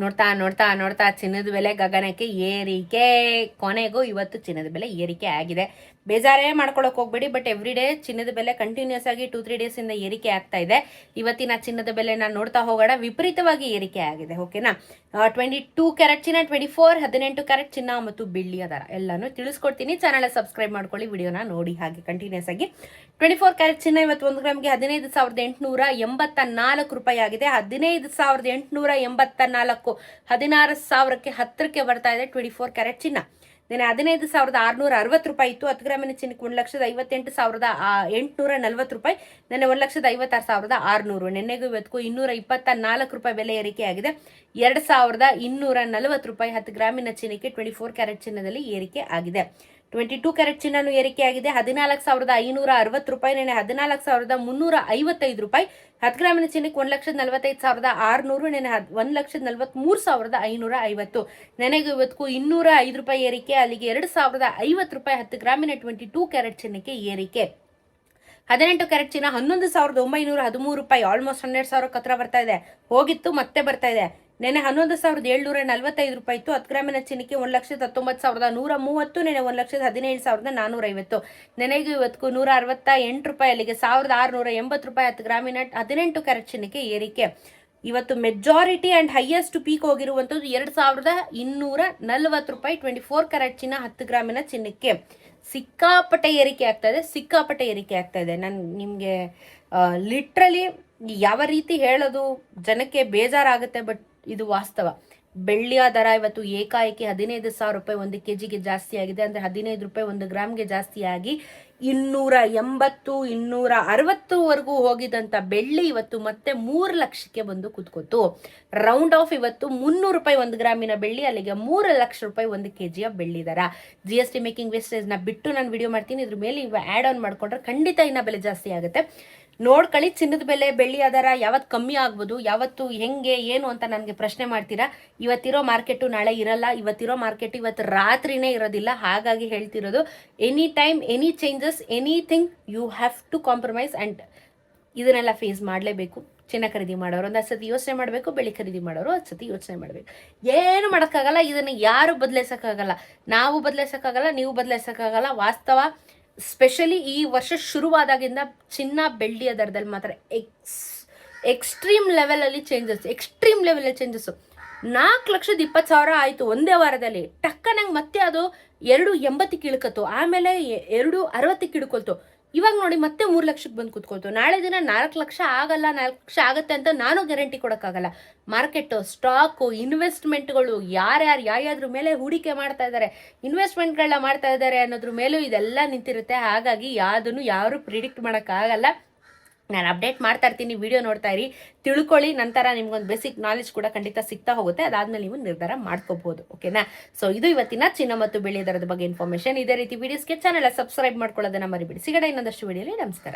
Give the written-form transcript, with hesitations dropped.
ನೋಡ್ತಾ ನೋಡ್ತಾ ನೋಡ್ತಾ ಚಿನ್ನದ ಬೆಲೆ ಗಗನಕ್ಕೆ ಏರಿಕೆ. ಕೊನೆಗೂ ಇವತ್ತು ಚಿನ್ನದ ಬೆಲೆ ಏರಿಕೆ ಆಗಿದೆ. ಬೇಜಾರೇ ಮಾಡ್ಕೊಳಕ್ ಹೋಗ್ಬೇಡಿ, ಬಟ್ ಎವ್ರಿ ಡೇ ಚಿನ್ನದ ಬೆಲೆ ಕಂಟಿನ್ಯೂಸ್ ಆಗಿ 2-3 ಡೇಸ್ ಇಂದ ಏರಿಕೆ ಆಗ್ತಾ ಇದೆ. ಇವತ್ತಿನ ಚಿನ್ನದ ಬೆಲೆನ ನೋಡ್ತಾ ಹೋಗೋಣ. ವಿಪರೀತವಾಗಿ ಏರಿಕೆ ಆಗಿದೆ. ಓಕೆನಾ, 22 ಕ್ಯಾರೆಟ್ ಚಿನ್ನ, 24, 18 ಕ್ಯಾರೆಟ್ ಚಿನ್ನ ಮತ್ತು ಬೆಳ್ಳಿಯ ದರ ಎಲ್ಲಾನು ತಿಳಿಸ್ಕೊಡ್ತೀನಿ. ಚಾನಲ್ ಸಬ್ಸ್ಕ್ರೈಬ್ ಮಾಡ್ಕೊಳ್ಳಿ, ವಿಡಿಯೋನ ನೋಡಿ ಹಾಗೆ ಕಂಟಿನ್ಯೂಸ್ ಆಗಿ. 24 ಕ್ಯಾರೆಟ್ ಚಿನ್ನ ಇವತ್ತು 1 ಗ್ರಾಮ್ಗೆ 15,884 ರೂಪಾಯಿ ಆಗಿದೆ. 15,884 16,000ಕ್ಕೆ 10ಕ್ಕೆ ಬರ್ತಾ ಇದೆ 24 ಕ್ಯಾರೆಟ್ ಚಿನ್ನ. ನೆನೆ 15,660 ರೂಪಾಯಿ ಇತ್ತು. 10 ಗ್ರಾಮಿನ ಚಿನ್ನಕ್ಕೆ 1,58,840 ರೂಪಾಯಿ. ನೆನೆ 1,56,600. ನೆನ್ನೆಗೂ ಇವತ್ತಿಗೂ 224 ರೂಪಾಯಿ ಬೆಲೆ ಏರಿಕೆ ಆಗಿದೆ. 2,240 ರೂಪಾಯಿ 10 ಗ್ರಾಮಿನ ಚಿನ್ನಕ್ಕೆ 24 ಕ್ಯಾರೆಟ್ ಚಿನ್ನದಲ್ಲಿ ಏರಿಕೆ ಆಗಿದೆ. 22 ಕ್ಯಾರೆಟ್ ಚಿನ್ನನು ಏರಿಕೆ ಆಗಿದೆ. 14,560 ರೂಪಾಯಿ. ನೆನೆ 14,355 ರೂಪಾಯಿ. 10 ಗ್ರಾಮಿನ ಚಿನ್ನಕ್ಕೆ 1,45,600. ನೆನೆ 1,43,550. ನೆನೆಗೂ ಇವತ್ತಿಗೂ 205 ರೂಪಾಯಿ ಏರಿಕೆ. ಅಲ್ಲಿಗೆ 2,050 ರೂಪಾಯಿ 10 ಗ್ರಾಮಿನ 22 ಕ್ಯಾರೆಟ್ ಚಿನ್ನಕ್ಕೆ ಏರಿಕೆ. 18 ಕ್ಯಾರೆಟ್ ಚಿನ್ನ 11,913 ರೂಪಾಯಿ, ಆಲ್ಮೋಸ್ಟ್ 12,000 ಹತ್ರ ಬರ್ತಾ ಇದೆ. ಹೋಗಿತ್ತು, ಮತ್ತೆ ಬರ್ತಾ ಇದೆ. ನೆನೆ 11,745 ರೂಪಾಯಿ ಇತ್ತು. 10 ಗ್ರಾಮಿನ ಚಿನ್ನಕ್ಕೆ 1,19,130. ನೆನೆ 1,17,450. ನೆನೆಗೂ ಇವತ್ತಿಗೂ 168 ರೂಪಾಯಿ, ಅಲ್ಲಿಗೆ 1,680 ರೂಪಾಯಿ 10 ಗ್ರಾಮಿನ 18 ಕ್ಯಾರೆಟ್ ಚಿನ್ನಕ್ಕೆ ಏರಿಕೆ. ಇವತ್ತು ಮೆಜಾರಿಟಿ ಅಂಡ್ ಹೈಯೆಸ್ಟ್ ಪೀಕ್ ಹೋಗಿರುವಂಥದ್ದು 2,240 ರೂಪಾಯಿ 24 ಕ್ಯಾರೆಟ್ ಚಿನ್ನ 10 ಗ್ರಾಮಿನ ಚಿನ್ನಕ್ಕೆ. ಸಿಕ್ಕಾಪಟ್ಟೆ ಏರಿಕೆ ಆಗ್ತಾ ಇದೆ, ಸಿಕ್ಕಾಪಟ್ಟೆ ಏರಿಕೆ ಆಗ್ತಾ ಇದೆ. ನಾನು ನಿಮಗೆ ಲಿಟ್ರಲಿ ಯಾವ ರೀತಿ ಹೇಳೋದು, ಜನಕ್ಕೆ ಬೇಜಾರಾಗುತ್ತೆ, ಬಟ್ ಇದು ವಾಸ್ತವ. ಬೆಳ್ಳಿಯ ದರ ಇವತ್ತು ಏಕಾಏಕಿ 15,000 ರೂಪಾಯಿ 1 kgಗೆ ಜಾಸ್ತಿ ಆಗಿದೆ. ಅಂದರೆ 15 ರೂಪಾಯಿ 1 ಗ್ರಾಮ್ಗೆ ಜಾಸ್ತಿ ಆಗಿ 280, 260ವರೆಗೂ ಹೋಗಿದಂಥ ಬೆಳ್ಳಿ ಇವತ್ತು ಮತ್ತೆ 3 ಲಕ್ಷಕ್ಕೆ ಬಂದು ಕುತ್ಕೋತು. ರೌಂಡ್ ಆಫ್ ಇವತ್ತು 300 ರೂಪಾಯಿ 1 ಗ್ರಾಮಿನ ಬೆಳ್ಳಿ, ಅಲ್ಲಿಗೆ 3 ಲಕ್ಷ ರೂಪಾಯಿ 1 kgಯ ಬೆಳ್ಳಿ ದರ. GST ಮೇಕಿಂಗ್ ವೇಸ್ಟೇಜ್ನ ಬಿಟ್ಟು ನಾನು ವಿಡಿಯೋ ಮಾಡ್ತೀನಿ. ಇದ್ರ ಮೇಲೆ ಇವ ಆ್ಯಡ್ ಆನ್ ಮಾಡ್ಕೊಂಡ್ರೆ ಖಂಡಿತ ಇನ್ನ ಬೆಲೆ ಜಾಸ್ತಿ ಆಗುತ್ತೆ. ನೋಡ್ಕೊಳ್ಳಿ. ಚಿನ್ನದ ಬೆಲೆ, ಬೆಳ್ಳಿಯ ದರ ಯಾವತ್ತು ಕಮ್ಮಿ ಆಗ್ಬೋದು, ಯಾವತ್ತು ಹೆಂಗೆ ಏನು ಅಂತ ನನಗೆ ಪ್ರಶ್ನೆ ಮಾಡ್ತೀರಾ. ಇವತ್ತಿರೋ ಮಾರ್ಕೆಟು ನಾಳೆ ಇರಲ್ಲ, ಇವತ್ತಿರೋ ಮಾರ್ಕೆಟ್ ಇವತ್ತು ರಾತ್ರಿನೇ ಇರೋದಿಲ್ಲ. ಹಾಗಾಗಿ ಹೇಳ್ತಿರೋದು, any time any changes, anything you have to compromise and ಇದನ್ನೆಲ್ಲ ಫೇಸ್ ಮಾಡಲೇಬೇಕು. ಚಿನ್ನ ಖರೀದಿ ಮಾಡೋರು ಒಂದು ಸತಿ ಯೋಚನೆ ಮಾಡಬೇಕು, ಬೆಳ್ಳಿ ಖರೀದಿ ಮಾಡೋರು ಒಂದು ಸತಿ ಯೋಚನೆ ಮಾಡಬೇಕು. ಏನು ಮಾಡೋಕ್ಕಾಗಲ್ಲ, ಇದನ್ನು ಯಾರು ಬದಲಾಯಿಸೋಕ್ಕಾಗಲ್ಲ. ನಾವು ಬದಲಾಯಿಸೋಕ್ಕಾಗಲ್ಲ, ನೀವು ಬದಲಾಯಿಸೋಕ್ಕಾಗಲ್ಲ. ವಾಸ್ತವ. ಸ್ಪೆಷಲಿ ಈ ವರ್ಷ ಶುರುವಾದಾಗಿಂದ ಚಿನ್ನ ಬೆಳ್ಳಿಯ ದರದಲ್ಲಿ ಮಾತ್ರ ಎಕ್ಸ್ಟ್ರೀಮ್ ಲೆವೆಲಲ್ಲಿ ಚೇಂಜಸ್. 4,20,000 ಆಯಿತು ಒಂದೇ ವಾರದಲ್ಲಿ. ಟಕ್ಕನಂಗೆ ಮತ್ತೆ ಅದು 280ಕ್ಕೆ ಇಳ್ಕತ್ತು, ಆಮೇಲೆ 260ಕ್ಕೆ ಇಳ್ಕೊಳ್ತು. ಇವಾಗ ನೋಡಿ ಮತ್ತೆ 3 ಲಕ್ಷಕ್ಕೆ ಬಂದು ಕೂತ್ಕೊಳ್ತು. ನಾಳೆ ದಿನ 4 ಲಕ್ಷ ಆಗಲ್ಲ, 4 ಲಕ್ಷ ಆಗುತ್ತೆ ಅಂತ ನಾನು ಗ್ಯಾರಂಟಿ ಕೊಡೋಕ್ಕಾಗಲ್ಲ. ಮಾರ್ಕೆಟು, ಸ್ಟಾಕು, ಇನ್ವೆಸ್ಟ್ಮೆಂಟ್ಗಳು ಯಾರ್ಯಾದ್ರ ಮೇಲೆ ಹೂಡಿಕೆ ಮಾಡ್ತಾ ಇದ್ದಾರೆ, ಇನ್ವೆಸ್ಟ್ಮೆಂಟ್ಗಳನ್ನ ಮಾಡ್ತಾ ಇದ್ದಾರೆ ಅನ್ನೋದ್ರ ಮೇಲೂ ಇದೆಲ್ಲ ನಿಂತಿರುತ್ತೆ. ಹಾಗಾಗಿ ಯಾವುದನ್ನು ಯಾರು ಪ್ರಿಡಿಕ್ಟ್ ಮಾಡೋಕ್ಕಾಗಲ್ಲ. ನಾನು ಅಪ್ಡೇಟ್ ಮಾಡ್ತಾ ಇರ್ತೀನಿ, ವಿಡಿಯೋ ನೋಡ್ತಾ ಇರಿ, ತಿಳ್ಕೊಳ್ಳಿ. ನಂತರ ನಿಮ್ಗೊಂದು ಬೇಸಿಕ್ ನಾಲೆಜ್ ಕೂಡ ಖಂಡಿತ ಸಿಗ್ತಾ ಹೋಗುತ್ತೆ. ಅದಾದ್ಮೇಲೆ ನೀವು ನಿರ್ಧಾರ ಮಾಡ್ಕೋಬಹುದು. ಓಕೆನಾ. ಸೊ ಇದು ಇವತ್ತಿನ ಚಿನ್ನ ಮತ್ತು ಬೆಳ್ಳಿ ದರದ ಬಗ್ಗೆ ಇನ್ಫಾರ್ಮೇಶನ್. ಇದೇ ರೀತಿ ವಿಡಿಯೋಸ್ಗೆ ಚಾನೆಲ್ ಸಬ್ಸ್ಕ್ರೈಬ್ ಮಾಡ್ಕೊಳ್ಳೋದನ್ನ ಮರಿಬೇಡಿ. ಸಿಗೋಣ ಇನ್ನೊಂದಷ್ಟು ವಿಡಿಯೋಲಿ. ನಮಸ್ಕಾರ.